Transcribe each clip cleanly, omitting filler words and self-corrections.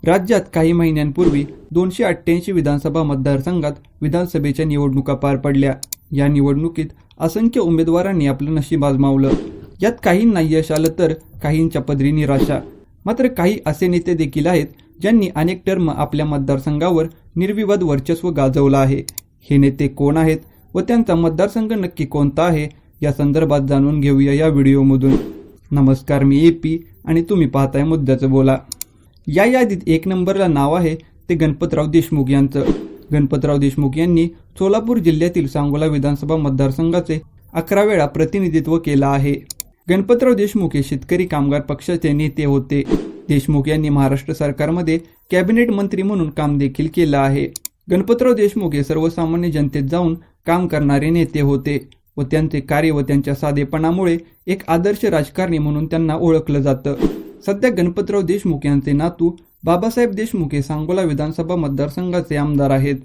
राज्यात काही महिन्यांपूर्वी 288 विधानसभा मतदारसंघात विधानसभेच्या निवडणुका पार पडल्या. या निवडणुकीत असंख्य उमेदवारांनी आपलं नशीब आजमावलं. यात काहींना यश आलं तर काहींच्या पदरी निराशा. मात्र काही असे नेते देखील आहेत ज्यांनी अनेक टर्म आपल्या मतदारसंघावर निर्विवाद वर्चस्व गाजवलं आहे. हे नेते कोण आहेत व त्यांचा मतदारसंघ नक्की कोणता आहे या संदर्भात जाणून घेऊया या व्हिडिओमधून. नमस्कार, मी AP आणि तुम्ही पाहताय मुद्द्याचं बोला. या यादीत 1 नंबरला नाव आहे ते गणपतराव देशमुख यांचं. गणपतराव देशमुख यांनी सोलापूर जिल्ह्यातील सांगोला विधानसभा मतदारसंघाचे 11 वेळा प्रतिनिधित्व केलं आहे. गणपतराव देशमुख हे शेतकरी कामगार पक्षाचे नेते होते. देशमुख यांनी महाराष्ट्र सरकारमध्ये कॅबिनेट मंत्री म्हणून काम देखील केलं आहे. गणपतराव देशमुख हे सर्वसामान्य जनतेत जाऊन काम करणारे नेते होते व त्यांचे कार्य व त्यांच्या साधेपणामुळे एक आदर्श राजकारणी म्हणून त्यांना ओळखलं जातं. सध्या गणपतराव देशमुख यांचे नातू बाबासाहेब देशमुख हे सांगोला विधानसभा मतदारसंघाचे आमदार आहेत.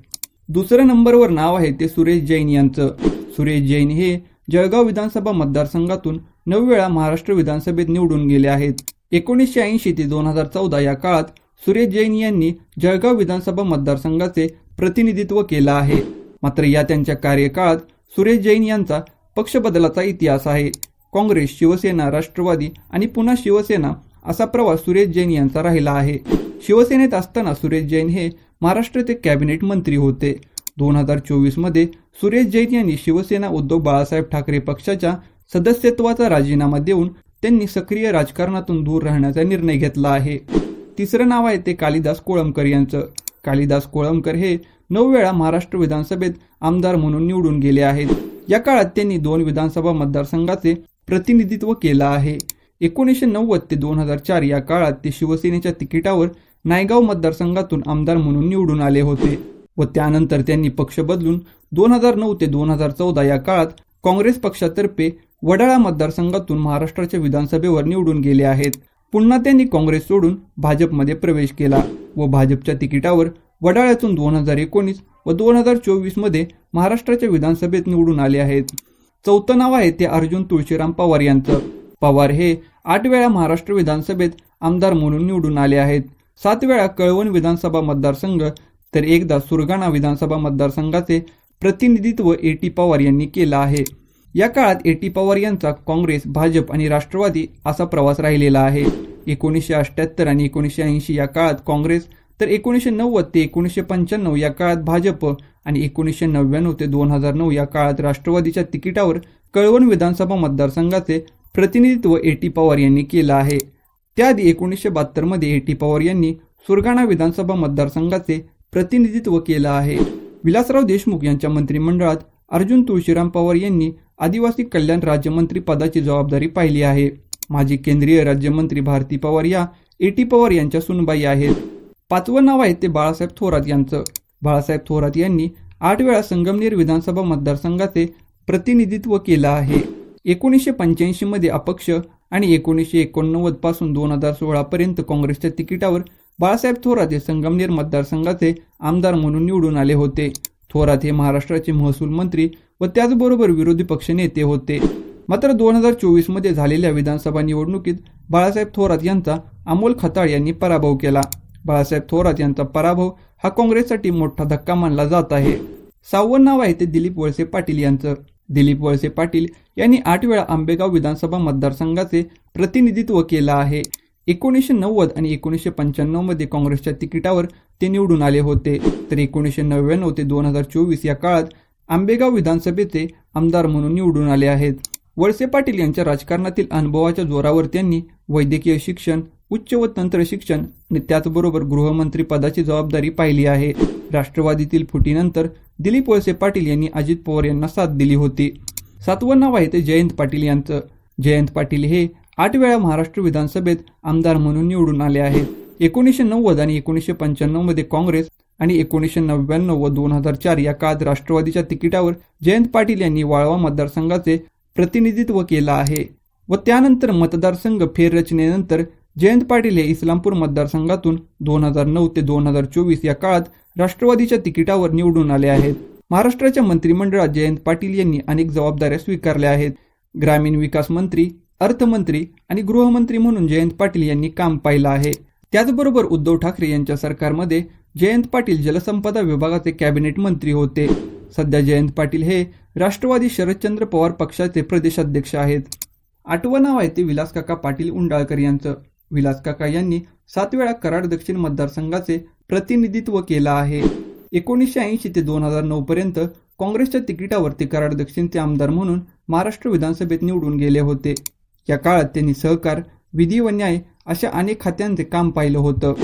दुसऱ्या नंबरवर नाव आहे ते सुरेश जैन यांचं. सुरेश जैन हे जळगाव विधानसभा मतदारसंघातून 9 वेळा महाराष्ट्र विधानसभेत निवडून गेले आहेत. 1980 ते 2014 या काळात सुरेश जैन यांनी जळगाव विधानसभा मतदारसंघाचे प्रतिनिधित्व केलं आहे. मात्र या त्यांच्या कार्यकाळात सुरेश जैन यांचा पक्ष बदलाचा इतिहास आहे. काँग्रेस, शिवसेना, राष्ट्रवादी आणि पुन्हा शिवसेना असा प्रवास सुरेश जैन यांचा राहिला आहे. शिवसेनेत असताना सुरेश जैन हे महाराष्ट्राचे कॅबिनेट मंत्री होते. 2024 मध्ये सुरेश जैन यांनी शिवसेना उद्धव बाळासाहेब ठाकरे पक्षाच्या सदस्यत्वाचा राजीनामा देऊन त्यांनी सक्रिय राजकारणातून दूर राहण्याचा निर्णय घेतला आहे. तिसरं नाव आहे ते कालिदास कोळंबकर यांचं. कालिदास कोळंबकर हे 9 वेळा महाराष्ट्र विधानसभेत आमदार म्हणून निवडून गेले आहेत. या काळात त्यांनी 2 विधानसभा मतदारसंघाचे प्रतिनिधित्व केलं आहे. 1990 ते 2004 या काळात ते शिवसेनेच्या तिकिटावर नायगाव मतदारसंघातून आमदार म्हणून निवडून आले होते व त्यानंतर त्यांनी पक्ष बदलून 2009 ते 2014 या काळात काँग्रेस पक्षातर्फे वडाळा मतदारसंघातून महाराष्ट्राच्या विधानसभेवर निवडून गेले आहेत. पुन्हा त्यांनी काँग्रेस सोडून भाजपमध्ये प्रवेश केला व भाजपच्या तिकिटावर वडाळ्यातून 2019 व 2024 मध्ये महाराष्ट्राच्या विधानसभेत निवडून आले आहेत. चौथं नाव आहे ते अर्जुन तुळशीराम पवार यांचं. पवार हे 8 वेळा महाराष्ट्र विधानसभेत आमदार म्हणून निवडून आले आहेत. 7 वेळा कळवण विधानसभा मतदारसंघ तर एकदा सुरगाणा विधानसभा मतदारसंघाचे प्रतिनिधित्व A.T. पवार यांनी केलं आहे. या काळात A.T. पवार यांचा काँग्रेस, भाजप आणि राष्ट्रवादी असा प्रवास राहिलेला आहे. 1978 आणि 1980 या काळात काँग्रेस तर 1990 ते 1995 या काळात भाजप आणि 1999 ते 2009 या काळात राष्ट्रवादीच्या तिकिटावर कळवण विधानसभा मतदारसंघाचे प्रतिनिधित्व A.T. पवार यांनी केलं आहे. त्याआधी 1972 मध्ये A.T. पवार यांनी सुरगाणा विधानसभा मतदारसंघाचे प्रतिनिधित्व केलं आहे. विलासराव देशमुख यांच्या मंत्रिमंडळात अर्जुन तुळशीराम पवार यांनी आदिवासी कल्याण राज्यमंत्री पदाची जबाबदारी पाहिली आहे. माजी केंद्रीय राज्यमंत्री भारती पवार या A.T. पवार यांच्या सुनबाई आहेत. 5वं नाव आहे ते बाळासाहेब थोरात यांचं. बाळासाहेब थोरात यांनी 8 वेळा संगमनेर विधानसभा मतदारसंघाचे प्रतिनिधित्व केलं आहे. 1985 मध्ये अपक्ष आणि 1989 पासून 2016 पर्यंत काँग्रेसच्या तिकिटावर बाळासाहेब थोरात हे संगमनेर मतदारसंघाचे आमदार म्हणून निवडून आले होते. थोरात हे महाराष्ट्राचे महसूल मंत्री व त्याचबरोबर विरोधी पक्ष नेते होते. मात्र 2024 मध्ये झालेल्या विधानसभा निवडणुकीत बाळासाहेब थोरात यांचा अमोल खताळ यांनी पराभव केला. बाळासाहेब थोरात यांचा पराभव हा काँग्रेससाठी मोठा धक्का मानला जात आहे. 6वं नाव आहे ते दिलीप वळसे पाटील यांचं. दिलीप वळसे पाटील यांनी 8 वेळा आंबेगाव विधानसभा मतदारसंघाचे प्रतिनिधित्व केलं आहे. 1990 आणि 1995 मध्ये काँग्रेसच्या तिकिटावर ते निवडून आले होते तर 1999 ते 2024 या काळात आंबेगाव विधानसभेचे आमदार म्हणून निवडून आले आहेत. वळसे पाटील यांच्या राजकारणातील अनुभवाच्या जोरावर त्यांनी वैद्यकीय शिक्षण, उच्च व तंत्र शिक्षण आणि त्याचबरोबर गृहमंत्री पदाची जबाबदारी पाहिली आहे. राष्ट्रवादीतील फुटीनंतर दिलीप वळसे पाटील यांनी अजित पवार यांना साथ दिली होती. 7वं नाव आहे ते जयंत पाटील यांचं. जयंत पाटील हे 8 वेळा महाराष्ट्र विधानसभेत आमदार म्हणून निवडून आले आहेत. 1990 आणि 1995 मध्ये काँग्रेस आणि 1999 व 2004 या काळात राष्ट्रवादीच्या तिकिटावर जयंत पाटील यांनी वाळवा मतदारसंघाचे प्रतिनिधित्व केलं आहे व त्यानंतर मतदारसंघ फेररचनेनंतर जयंत पाटील हे इस्लामपूर मतदारसंघातून 2009 ते 2024 या काळात राष्ट्रवादीच्या तिकिटावर निवडून आले आहेत. महाराष्ट्राच्या मंत्रिमंडळात जयंत पाटील यांनी अनेक जबाबदाऱ्या स्वीकारल्या आहेत. ग्रामीण विकास मंत्री, अर्थमंत्री आणि गृहमंत्री म्हणून जयंत पाटील यांनी काम पाहिलं आहे. त्याचबरोबर उद्धव ठाकरे यांच्या सरकारमध्ये जयंत पाटील जलसंपदा विभागाचे कॅबिनेट मंत्री होते. सध्या जयंत पाटील हे राष्ट्रवादी शरदचंद्र पवार पक्षाचे प्रदेशाध्यक्ष आहेत. 8वं नाव आहे ते विलासकाका पाटील उंडाळकर यांचं. विलासकाका यांनी 7 वेळा कराड दक्षिण मतदारसंघाचे प्रतिनिधित्व केलं आहे. 1980 ते 2009 पर्यंत काँग्रेसच्या तिकिटावर ते कराड दक्षिणचे आमदार म्हणून महाराष्ट्र विधानसभेत निवडून गेले होते. या काळात त्यांनी सहकार, विधी व न्याय अशा अनेक खात्यांचे काम पाहिलं होतं.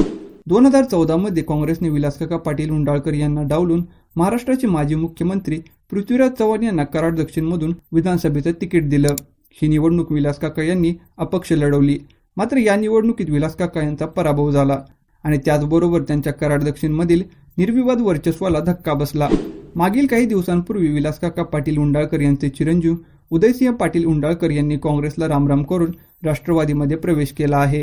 2014 मध्ये काँग्रेसने विलासकाका पाटील उंडाळकर यांना डावलून महाराष्ट्राचे माजी मुख्यमंत्री पृथ्वीराज चव्हाण यांना कराड दक्षिणमधून विधानसभेचं तिकीट दिलं. ही निवडणूक विलासकाका यांनी अपक्ष लढवली. मात्र या निवडणुकीत विलासकाका यांचा पराभव झाला आणि त्याचबरोबर त्यांच्या कराड दक्षिणमधील निर्विवाद वर्चस्वाला धक्का बसला. मागील काही दिवसांपूर्वी विलासकाका पाटील उंडाळकर यांचे चिरंजीव उदयसिंह पाटील उंडाळकर यांनी काँग्रेसला रामराम करून राष्ट्रवादीमध्ये प्रवेश केला आहे.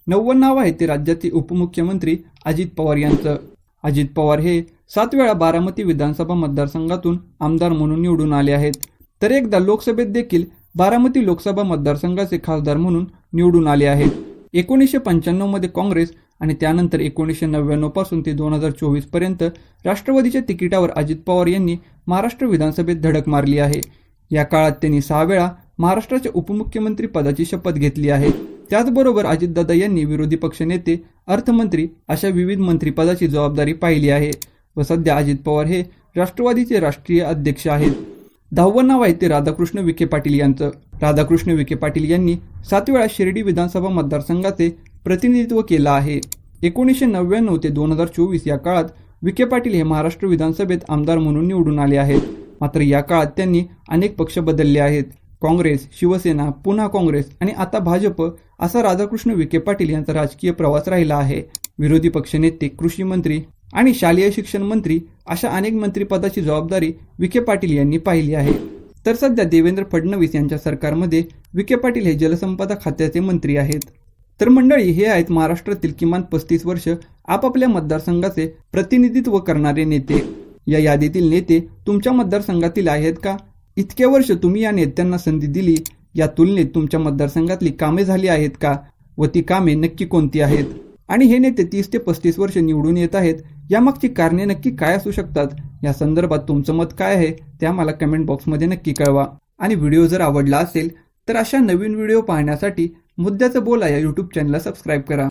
9वं नाव आहे ते राज्याचे उपमुख्यमंत्री अजित पवार यांचं. अजित पवार हे 7 वेळा बारामती विधानसभा मतदारसंघातून आमदार म्हणून निवडून आले आहेत. तर एकदा लोकसभेत देखील बारामती लोकसभा मतदारसंघाचे खासदार म्हणून निवडून आले आहेत. 1995 मध्ये काँग्रेस आणि त्यानंतर 1999 पासून ते 2024 पर्यंत राष्ट्रवादीच्या तिकिटावर अजित पवार यांनी महाराष्ट्र विधानसभेत धडक मारली आहे. या काळात त्यांनी 6 वेळा महाराष्ट्राच्या उपमुख्यमंत्री पदाची शपथ घेतली आहे. त्याचबरोबर अजितदादा यांनी विरोधी पक्षनेते, अर्थमंत्री अशा विविध मंत्रिपदाची जबाबदारी पाहिली आहे व सध्या अजित पवार हे राष्ट्रवादीचे राष्ट्रीय अध्यक्ष आहेत. 10वं नाव आहे ते राधाकृष्ण विखे पाटील यांचं. राधाकृष्ण विखे पाटील यांनी 7 वेळा शिर्डी विधानसभा मतदारसंघाचे प्रतिनिधित्व केलं आहे. 1999 ते 2024 या काळात विखे पाटील हे महाराष्ट्र विधानसभेत आमदार म्हणून निवडून आले आहेत. मात्र या काळात त्यांनी अनेक पक्ष बदलले आहेत. काँग्रेस, शिवसेना, पुन्हा काँग्रेस आणि आता भाजप असा राधाकृष्ण विखे पाटील यांचा राजकीय प्रवास राहिला आहे. विरोधी पक्षनेते, कृषी मंत्री आणि शालेय शिक्षण मंत्री अशा अनेक मंत्रिपदाची जबाबदारी विखे पाटील यांनी पाहिली आहे. तर सध्या देवेंद्र फडणवीस यांच्या सरकारमध्ये विखे पाटील हे जलसंपदा खात्याचे मंत्री आहेत. तर मंडळी, हे आहेत महाराष्ट्रातील किमान 35 वर्ष आपापल्या मतदारसंघाचे प्रतिनिधित्व करणारे नेते. या यादीतील नेते तुमच्या मतदारसंघातील आहेत का? इतके वर्ष तुम्ही या नेत्यांना संधी दिली, या तुलनेत तुमच्या मतदारसंघातली कामे झाली आहेत का व ती कामे नक्की कोणती आहेत? आणि हे नेते 30 ते 35 वर्ष निवडून येत आहेत, यामागची कारणे नक्की काय असू शकतात? या संदर्भात तुमचं मत काय आहे ते आम्हाला कमेंट बॉक्समध्ये नक्की कळवा. आणि व्हिडिओ जर आवडला असेल तर अशा नवीन व्हिडिओ पाहण्यासाठी मुद्द्याचं बोला या यूट्यूब चॅनलला सबस्क्राईब करा.